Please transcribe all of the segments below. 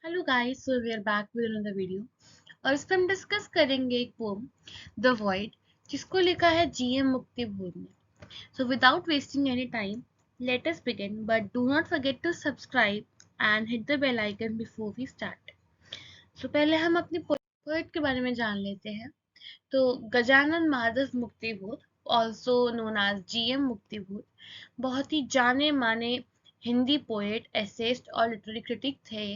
Hello guys, so we are back with another video और इस पे हम डिस्कस करेंगे एक पोम द वॉइड जिसको लिखा है जीएम मुक्तिबोध ने। So without wasting any time let us begin, but do not forget to subscribe and hit the bell icon before we start. So पहले हम अपने पोएट के बारे में जान लेते हैं। तो Gajanan Madhav Muktibodh, also known as GM Muktibodh, बहुत ही जाने माने हिंदी पोएट, एसेइस्ट और लिटरेरी क्रिटिक थे।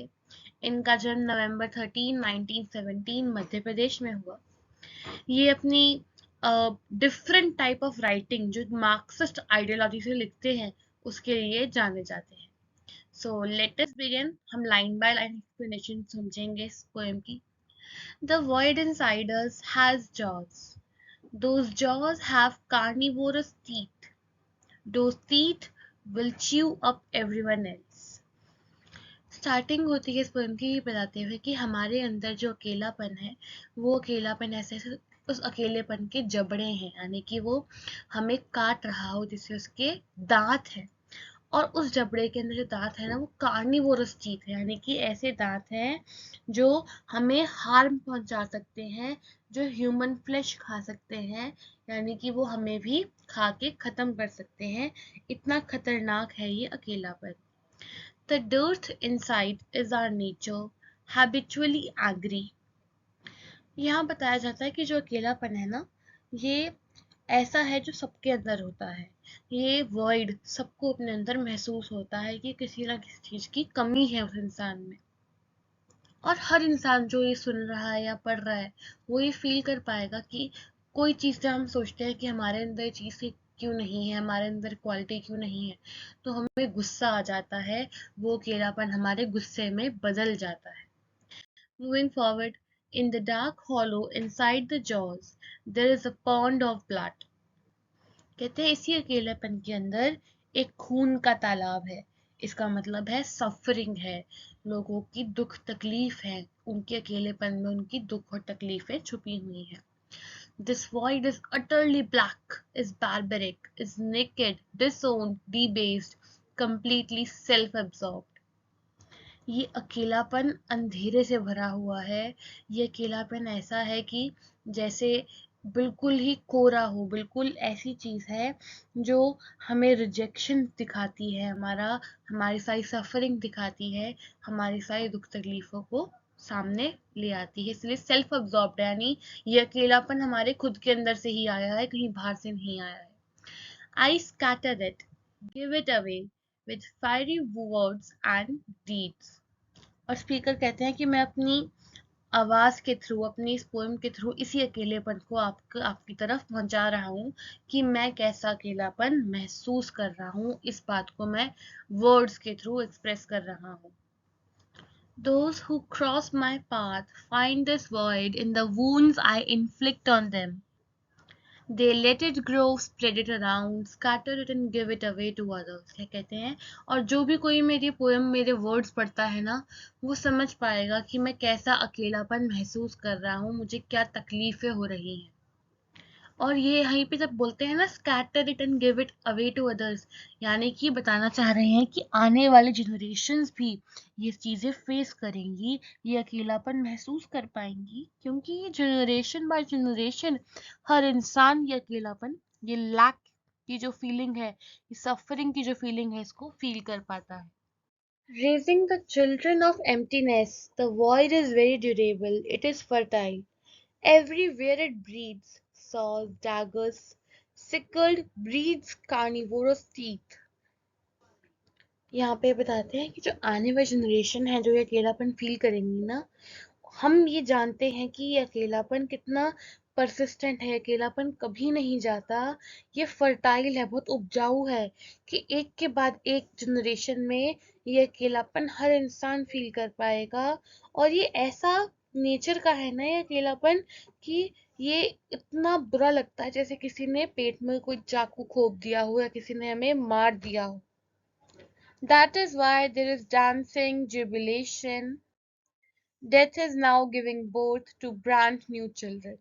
इनका जन्म नवंबर 13, 1917 मध्य प्रदेश में हुआ। ये अपनी डिफरेंट टाइप ऑफ राइटिंग जो मार्क्सिस्ट आइडियोलॉजी से लिखते हैं उसके लिए जाने जाते हैं। So let us begin. हम लाइन बाय लाइन एक्सप्लेनेशन समझेंगे इस पोएम की। The void inside us has jaws. Those jaws have carnivorous teeth. Those teeth will chew up everyone else. Starting होती है इस पोएम की ये बताते हुए कि हमारे अंदर जो अकेलापन है वो अकेलापन ऐसे उस अकेलेपन के जबड़े हैं, यानी कि वो हमें काट रहा हो जिससे उसके दांत हैं। और उस जबड़े के अंदर जो दांत है ना वो कार्निवोरस टीथ है, यानी कि ऐसे दांत हैं जो हमें हार्म पहुंचा सकते हैं, जो ह्यूमन फ्लेश खा सकते हैं, यानी कि वो हमें भी खा के खत्म कर सकते हैं। इतना खतरनाक है ये अकेलापन। The dearth inside is our nature, habitually angry. यहाँ बताया जाता है कि जो अकेलापन है ना, ये ऐसा है जो सबके अंदर होता है। ये void सबको अपने अंदर महसूस होता है कि किसी ना किसी चीज की कमी है उस इंसान में। और हर इंसान जो ये सुन रहा है या पढ़ रहा है वो ये फील कर पाएगा कि कोई चीज़ से हम सोचते हैं कि हमारे अंदर ये चीज़ क्यों नहीं है, हमारे अंदर क्वालिटी क्यों नहीं है, तो हमें गुस्सा आ जाता है। वो अकेलापन हमारे गुस्से में बदल जाता है। Moving forward, in the dark hollow inside the jaws there is a pond of blood. कहते हैं इसी अकेलेपन के अंदर एक खून का तालाब है। इसका मतलब है सफरिंग है, लोगों की दुख तकलीफ है, उनके अकेलेपन में उनकी दुख और तकलीफें छुपी हुई हैं। This void is utterly black, is barbaric, is naked, disowned, debased, completely self-absorbed. ये अकेलापन अंधेरे से भरा हुआ है। ये अकेलापन ऐसा है कि जैसे बिल्कुल ही कोरा हो, बिल्कुल ऐसी चीज है जो हमें रिजेक्शन दिखाती है, हमारी सारी सफरिंग दिखाती है, हमारी सारी दुख तकलीफों को सामने ले आती है। इसलिए सेल्फ अब्जॉर्ब्ड, यानी ये अकेलापन हमारे खुद के अंदर से ही आया है, कहीं बाहर से नहीं आया है। I scatter it, give it away with fiery words and deeds. और स्पीकर कहते हैं कि मैं अपनी आवाज के थ्रू, अपनी इस पोएम के थ्रू इसी अकेलेपन को आपकी तरफ पहुंचा रहा हूँ कि मैं कैसा अकेलापन महसूस कर रहा हूँ। इस बात को मैं वर्ड्स के थ्रू एक्सप्रेस कर रहा हूँ। Those who cross my path find this void in the wounds I inflict on them. They let it grow, spread it around, scatter it and give it away to others. क्या कहते हैं, और जो भी कोई मेरी पोएम, मेरे words पढ़ता है ना, वो समझ पाएगा कि मैं कैसा अकेलापन महसूस कर रहा हूँ, मुझे क्या तकलीफें हो रही हैं। और ये यहीं पे जब बोलते हैं ना scatter it and give it away to others, यानी कि बताना चाह रहे हैं कि आने वाले जनरेशन्स भी ये चीजें फेस करेंगी, ये अकेलापन महसूस कर पाएंगी, क्योंकि ये जनरेशन बाय जनरेशन हर इंसान ये अकेलापन, ये लैक की जो फीलिंग है, ये सफरिंग की जो फीलिंग है, इसको फील कर पाता है। Raising the children of emptiness, the void is very durable, it is fertile. Everywhere it breeds, saws, daggers, sickled, breeds carnivorous teeth. यहाँ पे बताते हैं कि जो आने वाली जनरेशन है जो ये अकेलापन फील करेंगी ना, हम ये जानते हैं कि ये अकेलापन कितना परसिस्टेंट है, अकेलापन कभी नहीं जाता। ये फर्टाइल है, बहुत उपजाऊ है कि एक के बाद एक जनरेशन में ये अकेलापन हर इंसान फील कर पाएगा। और ये ऐसा नेचर का है ना ये अकेलापन कि ये इतना बुरा लगता है जैसे किसी ने पेट में कोई चाकू घोंप दिया हो या किसी ने हमें मार दिया हो। That is why there is dancing, jubilation. Death is now giving birth to brand new children.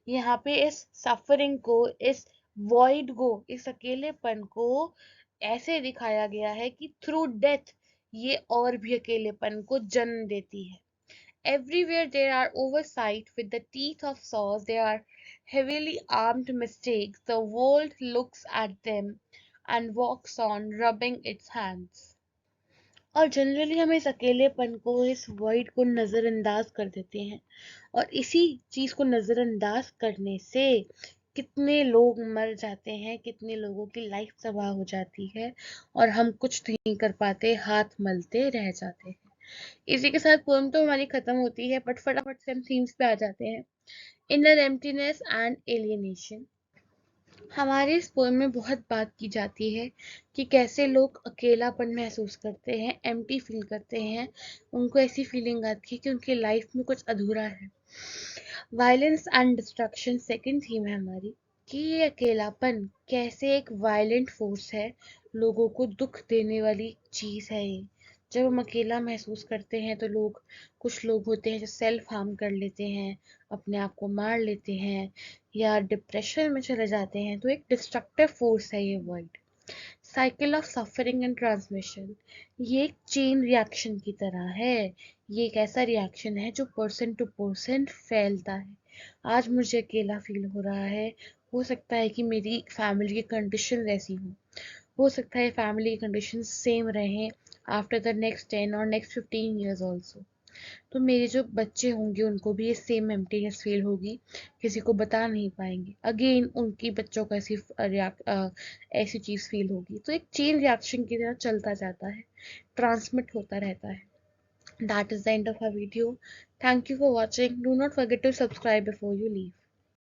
यहाँ पे इस सफरिंग को, इस void को, इस अकेलेपन को ऐसे दिखाया गया है कि थ्रू डेथ ये और भी अकेलेपन को जन्म देती है। Everywhere there are oversight with the teeth of saws, there are heavily armed mistakes. The world looks at them and walks on, rubbing its hands. और जनरली हम इस अकेलेपन को, इस वर्ड को नज़रअंदाज कर देते हैं, और इसी चीज़ को नज़रअंदाज करने से कितने लोग मर जाते हैं, कितने लोगों की लाइफ तबाह हो जाती है और हम कुछ नहीं कर पाते, हाथ मलते रह जाते हैं। इसी के साथ पोएम तो हमारी खत्म होती है, बट फटाफट से हम थीम्स पे आ जाते हैं। Inner emptiness and alienation. हमारे इस पोएम में बहुत बात की जाती है कि कैसे लोग अकेलापन महसूस करते हैं, एम्प्टी फील करते हैं, उनको ऐसी फीलिंग आती है कि उनकी लाइफ में कुछ अधूरा है। Violence and destruction second theme है हमारी, कि ये अकेलापन कैसे एक वायलेंट फोर्स है, लोगों को दुख देने वाली चीज है ये। जब हम अकेला महसूस करते हैं तो कुछ लोग होते हैं जो सेल्फ हार्म कर लेते हैं, अपने आप को मार लेते हैं या डिप्रेशन में चले जाते हैं। तो एक डिस्ट्रक्टिव फोर्स है ये word. Cycle of suffering and transmission, ये एक चेन रिएक्शन की तरह है। ये एक ऐसा रिएक्शन है जो पर्सन टू पर्सन फैलता है। आज मुझे अकेला फील हो रहा है, हो सकता है कि मेरी फैमिली की कंडीशन ऐसी हो सकता है फैमिली की कंडीशन सेम रहें आफ्टर द नेक्स्ट 10 और नेक्स्ट 15 ईयर्स ऑल्सो। तो मेरे जो बच्चे होंगे उनको भी ये सेम एम्प्टीनेस फील होगी, किसी को बता नहीं पाएंगे, अगेन उनकी बच्चों को ऐसी चीज फील होगी। तो एक चेन रिएक्शन की तरह चलता जाता है, ट्रांसमिट होता रहता है। That is the end of our video. Thank you for watching. Do not forget to subscribe before you leave.